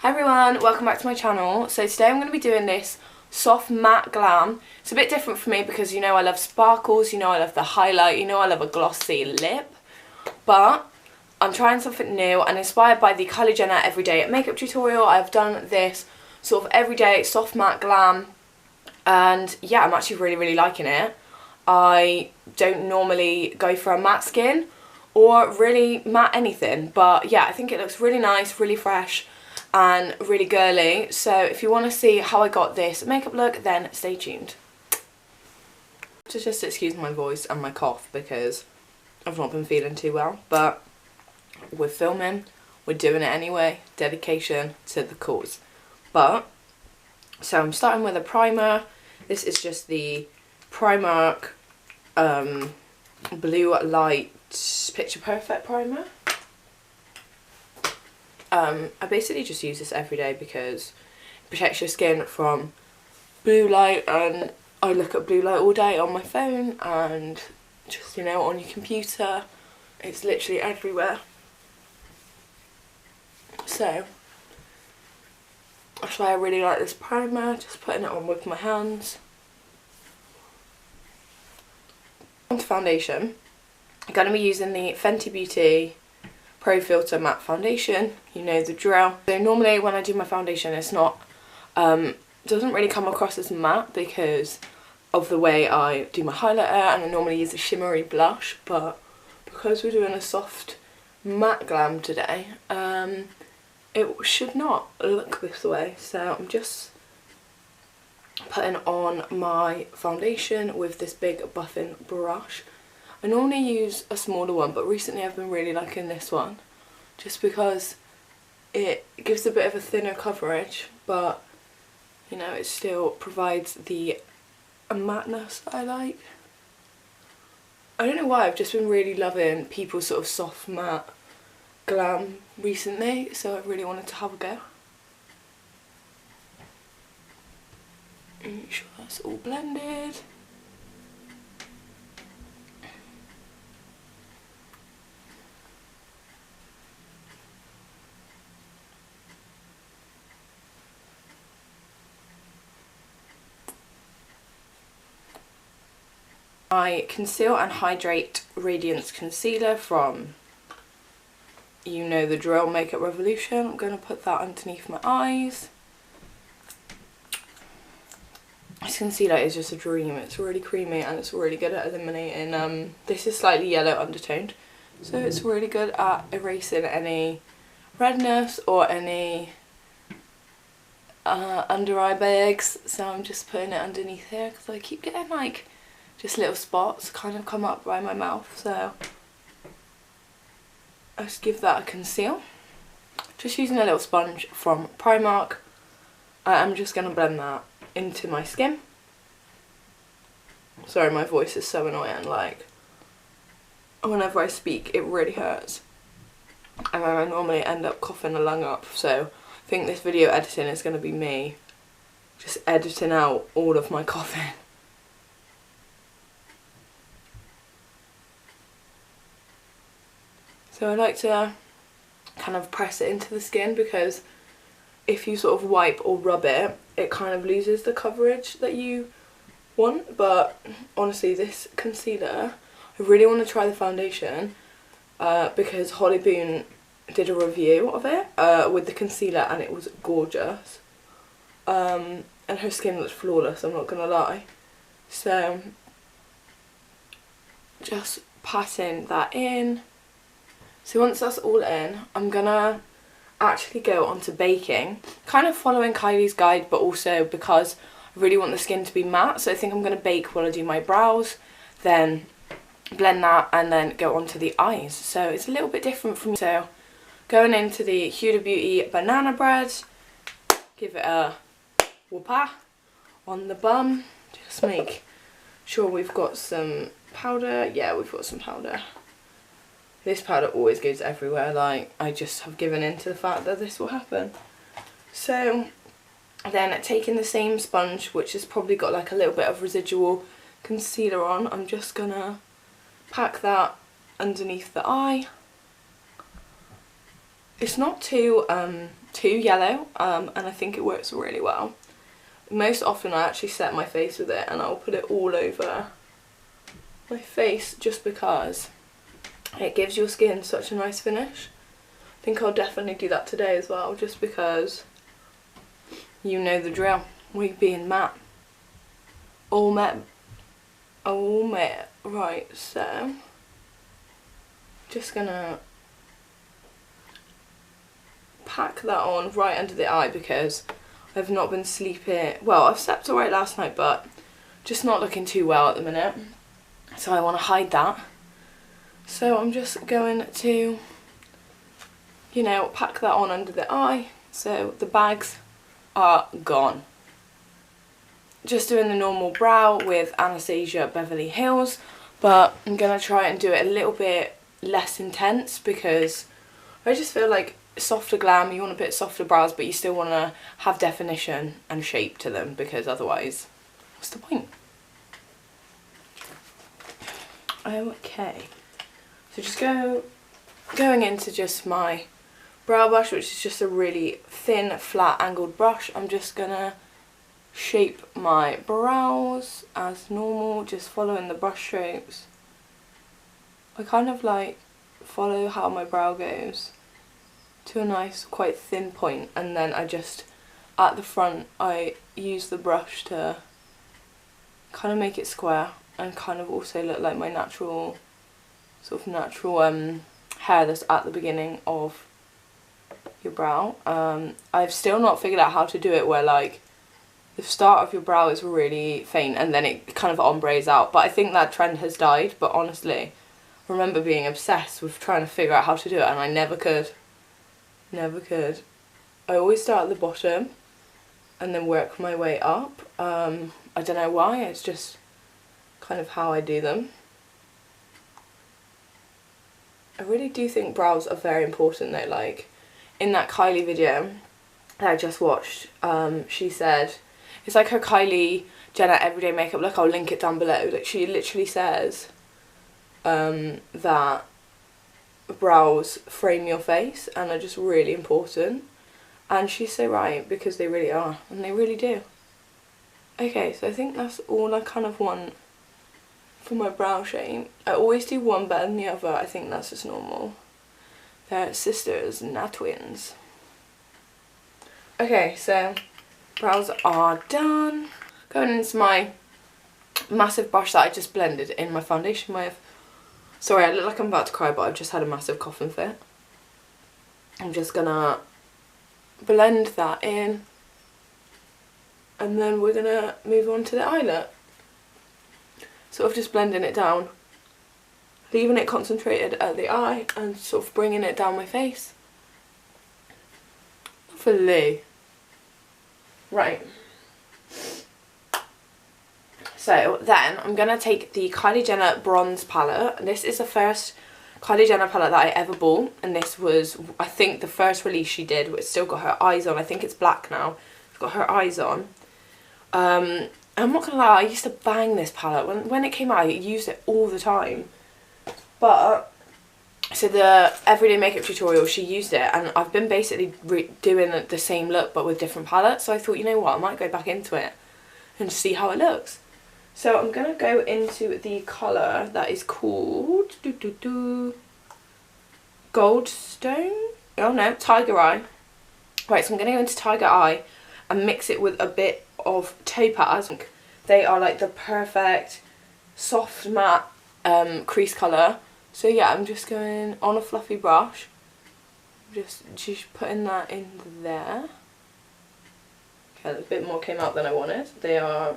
Hi everyone, welcome back to my channel. So today I'm going to be doing this soft matte glam. It's a bit different for me because you know I love sparkles, you know I love the highlight, you know I love a glossy lip. But I'm trying something new and inspired by the Kylie Jenner Everyday Makeup tutorial. I've done this sort of everyday soft matte glam and yeah, I'm actually really liking it. I don't normally go for a matte skin or really matte anything, but yeah, I think it looks really nice, really fresh and really girly. So if you want to see how I got this makeup look, then stay tuned. Just excuse my voice and my cough because I've not been feeling too well, but we're filming, we're doing it anyway, dedication to the cause. So I'm starting with a primer. This is just the Primark Blue Light Picture Perfect primer. I basically just use this every day because it protects your skin from blue light, and I look at blue light all day on my phone and just, you know, on your computer. It's literally everywhere. So that's why I really like this primer, just putting it on with my hands. On to foundation. I'm going to be using the Fenty Beauty Pro Filter Matte Foundation, you know the drill. So normally when I do my foundation it's not, doesn't really come across as matte because of the way I do my highlighter, and I normally use a shimmery blush, but because we're doing a soft matte glam today, it should not look this way. So I'm just putting on my foundation with this big buffing brush. I normally use a smaller one, but recently I've been really liking this one just because it gives a bit of a thinner coverage, but you know, it still provides the matteness that I like. I don't know why, I've just been really loving people's sort of soft matte glam recently, so I really wanted to have a go. Make sure that's all blended. My Conceal and Hydrate Radiance Concealer from, you know the drill, Makeup Revolution. I'm going to put that underneath my eyes. This concealer is just a dream. It's really creamy and it's really good at eliminating, this is slightly yellow undertoned, so it's really good at erasing any redness or any under eye bags. So I'm just putting it underneath here because I keep getting like just little spots kind of come up by my mouth, so I just give that a conceal. Just using a little sponge from Primark. I'm just going to blend that into my skin. Sorry, my voice is so annoying, like whenever I speak it really hurts and I normally end up coughing a lung up, so I think this video editing is going to be me just editing out all of my coughing. So I like to kind of press it into the skin because if you sort of wipe or rub it, it kind of loses the coverage that you want. But honestly, this concealer, I really want to try the foundation because Holly Boone did a review of it with the concealer and it was gorgeous. And her skin looks flawless, I'm not going to lie. So just patting that in. So once that's all in, I'm gonna actually go on to baking, kind of following Kylie's guide, but also because I really want the skin to be matte, so I think I'm gonna bake while I do my brows, then blend that and then go on to the eyes. So it's a little bit different from, so going into the Huda Beauty banana bread, give it a whoop-ah on the bum, just make sure we've got some powder. Yeah, we've got some powder. This powder always goes everywhere, like I just have given in to the fact that this will happen. So then taking the same sponge, which has probably got like a little bit of residual concealer on, I'm just gonna pack that underneath the eye. It's not too too yellow, and I think it works really well. Most often I actually set my face with it and I'll put it all over my face just because it gives your skin such a nice finish. I think I'll definitely do that today as well, just because you know the drill. We being matte. All matte. All matte. Right, so just gonna pack that on right under the eye because I've not been sleeping. Well, I've slept alright last night, but just not looking too well at the minute. So I want to hide that. So I'm just going to, you know, pack that on under the eye. So the bags are gone. Just doing the normal brow with Anastasia Beverly Hills, but I'm going to try and do it a little bit less intense because I just feel like softer glam, you want a bit softer brows, but you still want to have definition and shape to them, because otherwise, what's the point? Okay, so just going into just my brow brush, which is just a really thin, flat, angled brush. I'm just gonna shape my brows as normal, just following the brush strokes. I kind of like follow how my brow goes to a nice, quite thin point, and then I just, at the front, I use the brush to kind of make it square and kind of also look like my natural, sort of natural hair that's at the beginning of your brow. I've still not figured out how to do it where like the start of your brow is really faint and then it kind of ombres out, but I think that trend has died. But honestly, I remember being obsessed with trying to figure out how to do it and I never could. Never could. I always start at the bottom and then work my way up. I don't know why, it's just kind of how I do them. I really do think brows are very important though. Like in that Kylie video that I just watched, she said, it's like her Kylie Jenner everyday makeup look, I'll link it down below. Like she literally says that brows frame your face and are just really important, and she's so right because they really are, and they really do. Okay, so I think that's all I kind of want for my brow shape. I always do one better than the other, I think that's just normal. They're sisters, not twins. Okay, so brows are done. Going into my massive brush that I just blended in my foundation with. Sorry, I look like I'm about to cry, but I've just had a massive coughing fit. I'm just gonna blend that in, and then we're gonna move on to the eye look. Sort of just blending it down, leaving it concentrated at the eye and sort of bringing it down my face. Lovely. Right. So then I'm going to take the Kylie Jenner bronze palette. And this is the first Kylie Jenner palette that I ever bought. And this was, I think, the first release she did. It's still got her eyes on. I think it's black now. It's got her eyes on. I'm not going to lie, I used to bang this palette. When it came out, I used it all the time. But, so the everyday makeup tutorial, she used it. And I've been basically doing the same look, but with different palettes. So I thought, you know what, I might go back into it and see how it looks. So I'm going to go into the colour that is called Goldstone? Oh no, Tiger Eye. Right, so I'm going to go into Tiger Eye and mix it with a bit of Topaz. They are like the perfect soft matte crease colour. So yeah, I'm just going on a fluffy brush. Just putting that in there. Okay, a bit more came out than I wanted. They are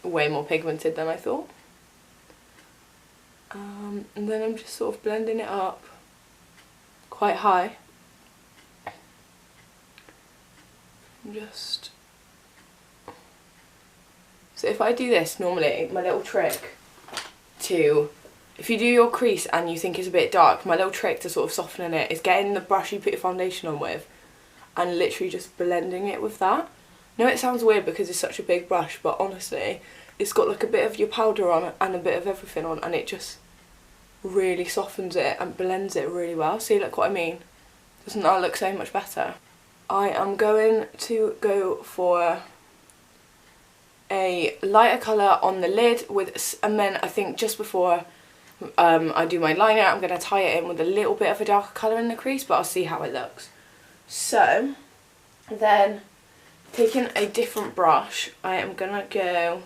way more pigmented than I thought. And then I'm just sort of blending it up quite high. Just so if I do this normally, my little trick to, if you do your crease and you think it's a bit dark, my little trick to sort of soften it is getting the brush you put your foundation on with and literally just blending it with that. I know it sounds weird because it's such a big brush, but honestly, it's got like a bit of your powder on and a bit of everything on, and it just really softens it and blends it really well. See, look what I mean? Doesn't that look so much better? I am going to go for a lighter colour on the lid and then I think just before I do my liner, I'm going to tie it in with a little bit of a darker colour in the crease, but I'll see how it looks. So then, taking a different brush, I am gonna go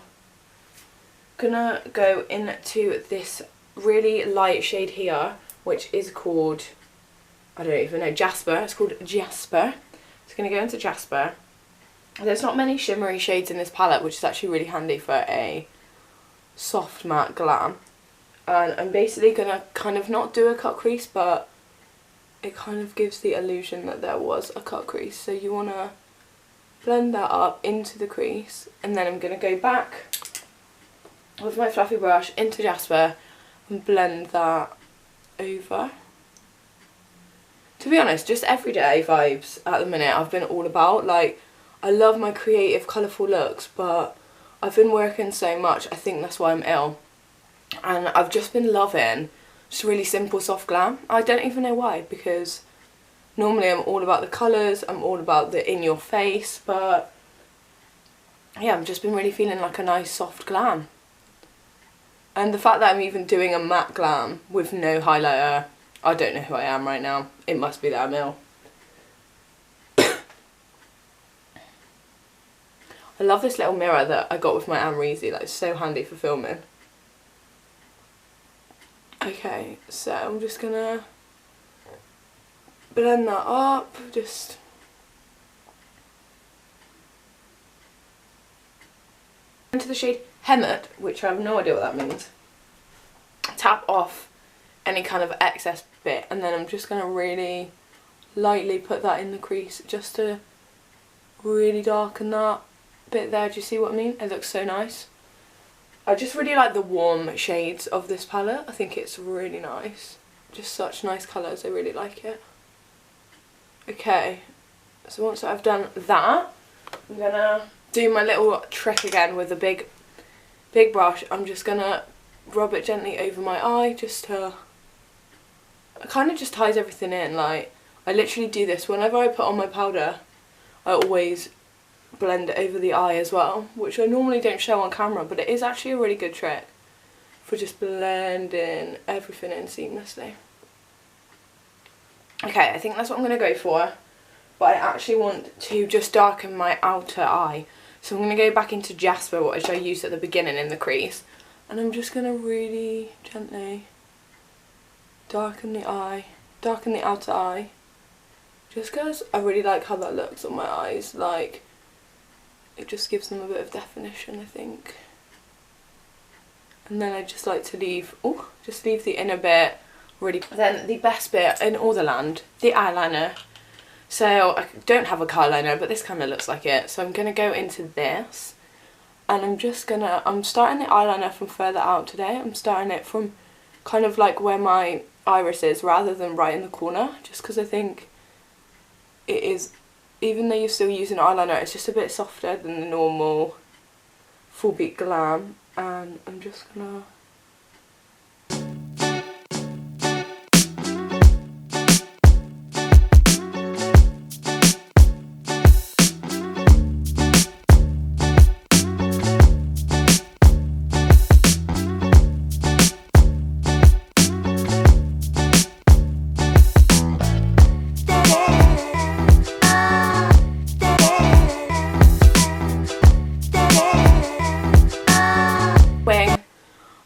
into this really light shade here, which is called, I don't even know, Jasper. It's called Jasper. It's gonna go into Jasper. There's not many shimmery shades in this palette, which is actually really handy for a soft matte glam. And I'm basically gonna kind of not do a cut crease, but it kind of gives the illusion that there was a cut crease. So you wanna blend that up into the crease, and then I'm gonna go back with my fluffy brush into Jasper and blend that over. To be honest, just everyday vibes at the minute I've been all about. Like, I love my creative, colourful looks, but I've been working so much, I think that's why I'm ill. And I've just been loving just really simple, soft glam. I don't even know why, because normally I'm all about the colours, I'm all about the in your face, but yeah, I've just been really feeling like a nice soft glam. And the fact that I'm even doing a matte glam with no highlighter, I don't know who I am right now. It must be that I'm ill. I love this little mirror that I got with my AMREZY, like, it's so handy for filming. Okay, so I'm just gonna blend that up, just into the shade Hemmet, which I have no idea what that means. Tap off any kind of excess bit, and then I'm just gonna really lightly put that in the crease just to really darken that bit there. Do you see what I mean? It looks so nice. I just really like the warm shades of this palette. I think it's really nice. Just such nice colours, I really like it. Okay, so once I've done that, I'm gonna do my little trick again with a big brush. I'm just gonna rub it gently over my eye, just to, it kind of just ties everything in. Like, I literally do this whenever I put on my powder. I always blend it over the eye as well, which I normally don't show on camera, but it is actually a really good trick for just blending everything in seamlessly. Okay, I think that's what I'm going to go for, but I actually want to just darken my outer eye. So I'm going to go back into Jasper, which I used at the beginning in the crease, and I'm just going to really gently darken the outer eye, just because I really like how that looks on my eyes. Like, it just gives them a bit of definition, I think. And then I just like to leave the inner bit really. Then the best bit in all the land, the eyeliner. So I don't have a car liner, but this kind of looks like it. So I'm going to go into this, and I'm starting the eyeliner from further out today. I'm starting it from kind of like where my iris is, rather than right in the corner, just because I think it is, even though you're still using eyeliner, it's just a bit softer than the normal full beat glam. And I'm just gonna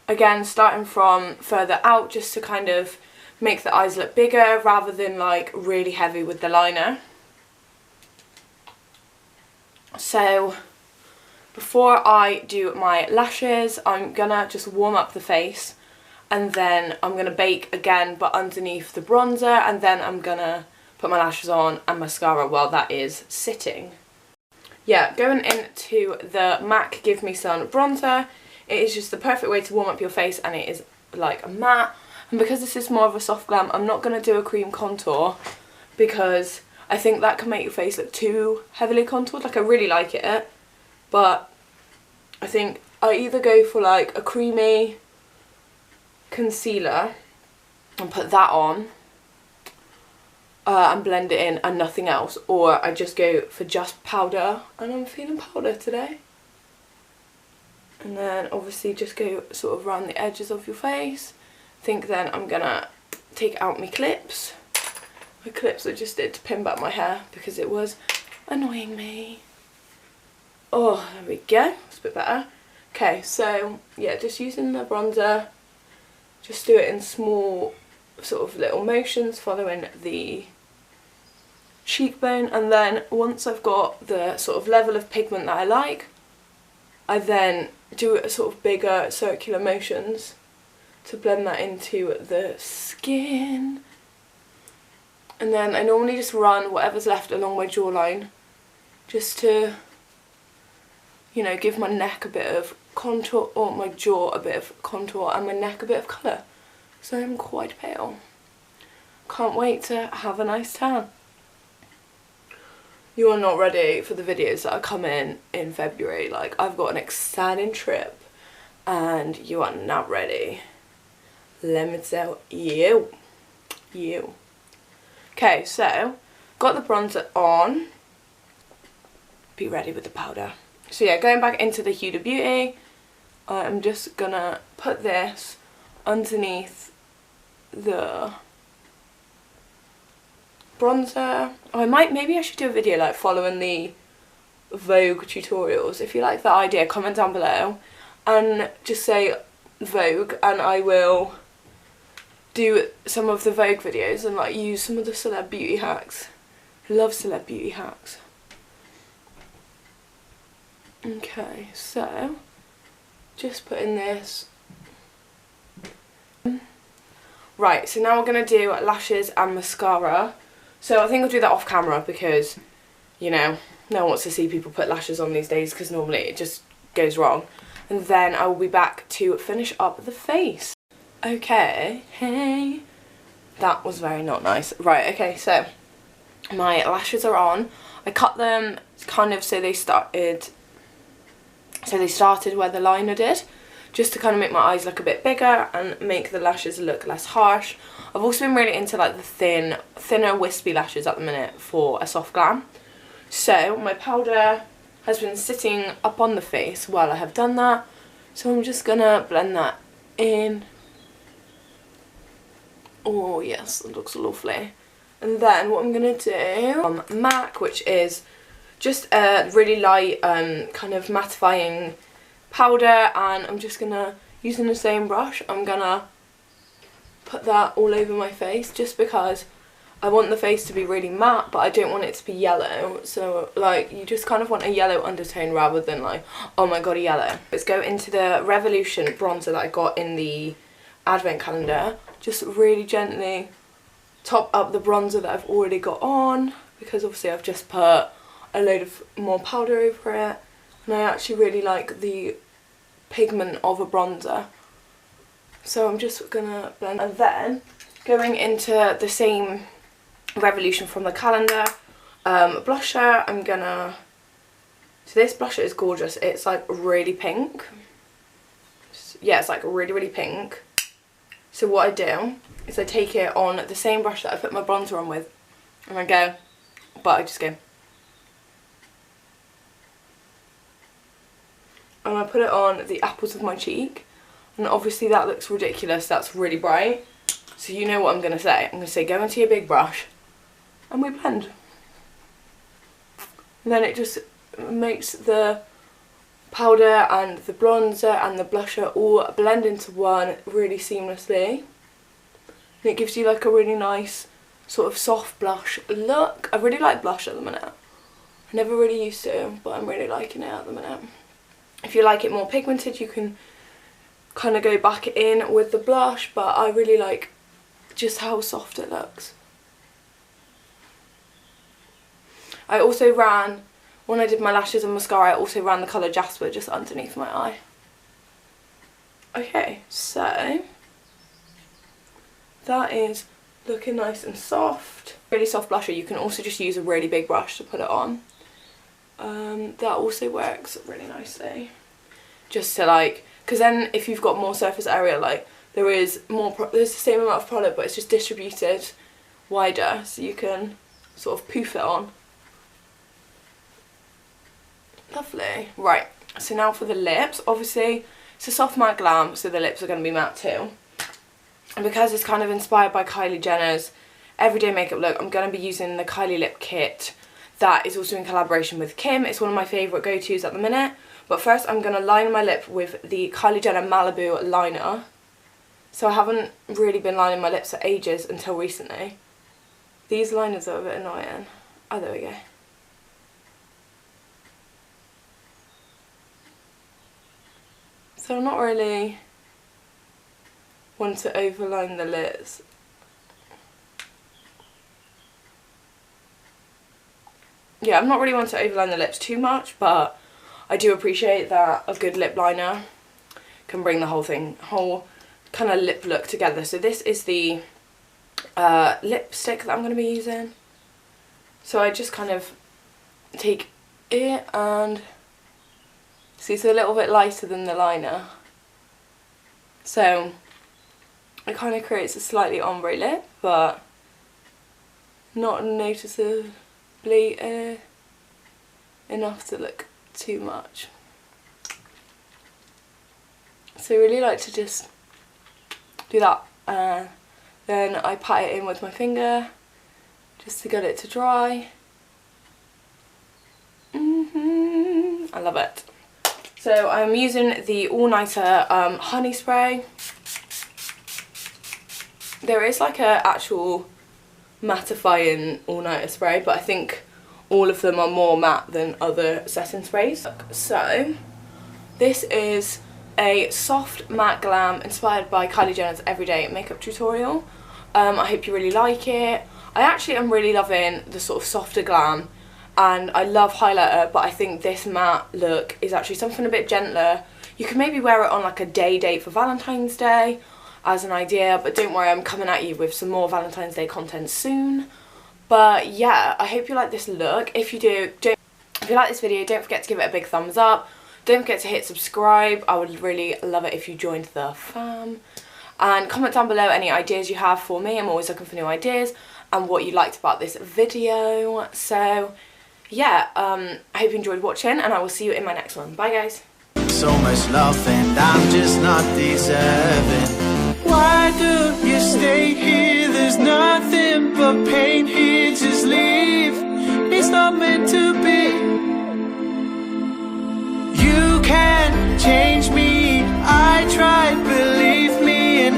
again, starting from further out, just to kind of make the eyes look bigger rather than like really heavy with the liner. So before I do my lashes, I'm gonna just warm up the face, and then I'm gonna bake again but underneath the bronzer, and then I'm gonna put my lashes on and mascara while that is sitting. Yeah, going into the MAC Give Me Sun bronzer. It is just the perfect way to warm up your face, and it is like a matte. And because this is more of a soft glam, I'm not going to do a cream contour, because I think that can make your face look too heavily contoured. Like, I really like it, but I think I either go for like a creamy concealer and put that on, and blend it in and nothing else, or I just go for just powder, and I'm feeling powder today. And then obviously just go sort of around the edges of your face. I think then I'm gonna take out my clips. My clips I just did to pin back my hair because it was annoying me. Oh, there we go, it's a bit better. Okay, so yeah, just using the bronzer, just do it in small sort of little motions following the cheekbone, and then once I've got the sort of level of pigment that I like, I then do a sort of bigger circular motions to blend that into the skin. And then I normally just run whatever's left along my jawline just to, you know, give my neck a bit of contour, or my jaw a bit of contour, and my neck a bit of colour. So I'm quite pale. Can't wait to have a nice tan. You are not ready for the videos that are coming in February. Like, I've got an exciting trip and you are not ready. Let me tell you. Okay, so got the bronzer on. Be ready with the powder. So yeah, going back into the Huda Beauty, I'm just gonna put this underneath the bronzer. Oh, maybe I should do a video like following the Vogue tutorials. If you like that idea, comment down below and just say Vogue, and I will do some of the Vogue videos and like use some of the celeb beauty hacks. I love celeb beauty hacks. Okay, so just putting this. Right, so now we're going to do lashes and mascara. So I think I'll do that off camera because, you know, no one wants to see people put lashes on these days because normally it just goes wrong. And then I will be back to finish up the face. Okay, hey. That was very not nice. Right, okay, so my lashes are on. I cut them kind of so they started where the liner did, just to kind of make my eyes look a bit bigger and make the lashes look less harsh. I've also been really into like the thinner wispy lashes at the minute for a soft glam. So my powder has been sitting up on the face while I have done that, so I'm just gonna blend that in. Oh yes, it looks lovely. And then what I'm gonna do, MAC, which is just a really light kind of mattifying powder, and I'm just gonna, using the same brush, I'm gonna put that all over my face just because I want the face to be really matte, but I don't want it to be yellow. So like, you just kind of want a yellow undertone rather than like, oh my god, a yellow. Let's go into the Revolution bronzer that I got in the advent calendar. Just really gently top up the bronzer that I've already got on, because obviously I've just put a load of more powder over it, and I actually really like the pigment of a bronzer. So I'm just gonna blend, and then going into the same Revolution from the calendar blusher, I'm gonna, so this blusher is gorgeous. It's like really pink. Yeah, it's like really pink. So what I do is I take it on the same brush that I put my bronzer on with, and I go, but I just go, and I put it on the apples of my cheek, and obviously that looks ridiculous, that's really bright. So you know what I'm going to say. I'm going to say go into your big brush and we blend. And then it just makes the powder and the bronzer and the blusher all blend into one really seamlessly. And it gives you like a really nice sort of soft blush look. I really like blush at the minute. I never really used to, but I'm really liking it at the minute. If you like it more pigmented, you can kind of go back in with the blush, but I really like just how soft it looks. I also ran, when I did my lashes and mascara, I also ran the colour Jasper just underneath my eye. Okay, so that is looking nice and soft. Really soft blusher. You can also just use a really big brush to put it on. That also works really nicely. Just to like, because then if you've got more surface area, like there's the same amount of product, but it's just distributed wider so you can sort of poof it on. Lovely. Right, so now for the lips. Obviously it's a soft matte Glam, so the lips are going to be matte too. And because it's kind of inspired by Kylie Jenner's everyday makeup look, I'm going to be using the Kylie lip kit that is also in collaboration with Kim. It's one of my favourite go-tos at the minute. But first I'm going to line my lip with the Kylie Jenner Malibu liner. So I haven't really been lining my lips for ages until recently. These liners are a bit annoying. Oh, there we go. So I'm not really one to overline the lips. Yeah, I'm not really one to overline the lips too much, but I do appreciate that a good lip liner can bring the whole kind of lip look together. So this is the lipstick that I'm going to be using. So I just kind of take it and see, it's a little bit lighter than the liner. So it kind of creates a slightly ombre lip, but not noticeably enough to look too much. So I really like to just do that. Then I pat it in with my finger just to get it to dry. I love it. So I'm using the All Nighter honey spray. There is like a actual mattifying All Nighter spray, but I think all of them are more matte than other setting sprays. So this is a soft matte Glam inspired by Kylie Jenner's everyday makeup tutorial. I hope you really like it. I actually am really loving the sort of softer Glam, and I love highlighter, but I think this matte look is actually something a bit gentler. You can maybe wear it on like a day date for Valentine's Day as an idea, but don't worry, I'm coming at you with some more Valentine's Day content soon. But yeah, I hope you like this look. If you do, if you like this video, don't forget to give it a big thumbs up. Don't forget to hit subscribe. I would really love it if you joined the fam. And comment down below any ideas you have for me. I'm always looking for new ideas and what you liked about this video. So yeah, I hope you enjoyed watching, and I will see you in my next one. Bye guys. So much love and I'm just not deserving. Why do you stay here? There's nothing but pain here. Just leave. It's not meant to